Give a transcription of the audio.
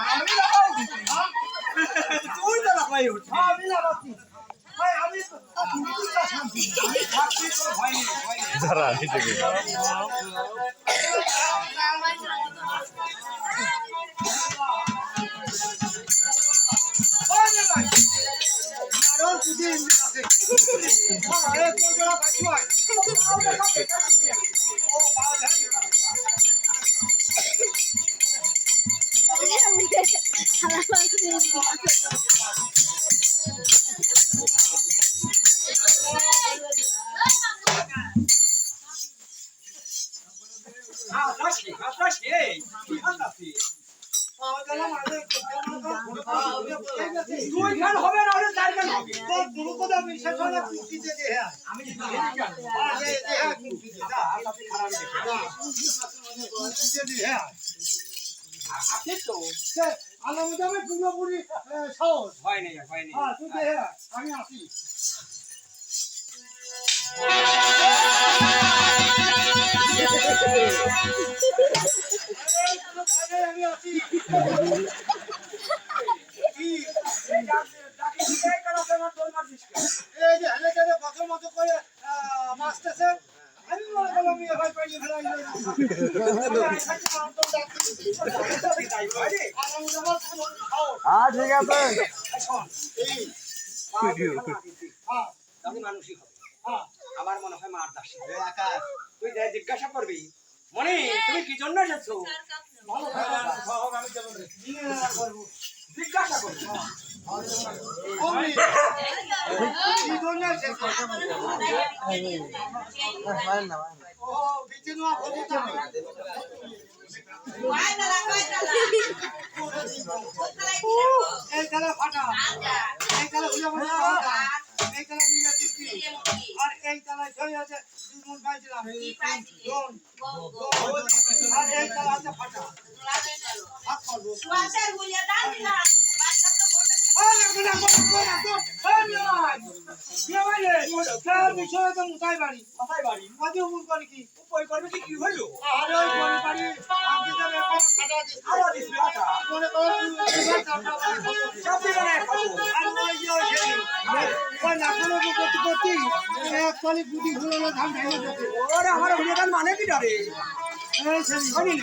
আমি লাগাই দিছি তুই তো লাগাই উঠ আমি লাগাচ্ছি ভাই আমি শান্তি আমি থাকছি তো ভয় নেই যারা নিচে আরো পুজো আছে আরে কোনটা বাকি হয় ও বাবা জানি আকাশি এই কি হাসি তুই গান হবে না ওরে চার গান হবে তোর গুরু কথা বিশ্বাস হয় না কুটি দে দে হ্যাঁ আমি কি গান আরে দে হ্যাঁ কুটি দে যা আলাদা খারাপ দেখে কুটি দে দে হ্যাঁ আছে তো সে আলাদা যাবে পুরোপুরি সাহস ভয় নেই হ্যাঁ তুই দে হ্যাঁ আমি আসি আমি আসি এই যে হেলে গেলে বছর মতো করে মাসতেছে আমি মনে করলাম আমি হয় পাইয়ে ফেলাই ঠিক আছে মানুষই হবে হ্যাঁ আমার মনে হয় মার দাসী তুই যাই জিজ্ঞাসা করবি মনে তুমি কি জন্য এসেছো ভালো আমি যাবো জিজ্ঞাসা করবি কি জন্য এসেছো ও বিচিন না বলি তুমি এই খেলা ফাটা এই খেলা হুলা ফাটা এই খেলা নিয়ে দিচ্ছি আর এই খেলা ছয় আছে দুমন পাইছিলাম দোন আর এই খেলা আছে ফাটা হাত করবো আরে গুনা গুনা তো আমি আই কে বলে কার বিষয় তো মুতাই বাড়ি কোথায় বাড়ি মাঝে উপর করে কি উপর করবে কি হলো আরে ওই করে বাড়ি আগে যাবে ফাটা দিস আরো দিস বেটা মনে কর সব দিকে না আর ওই যে ওই না কোনো করতে করতে এক কলি গুটি ঘুরানো ধান ভেঙে যেতে ওরে আমার হুলিয়ান মানে কি ডরে এই সেই বলি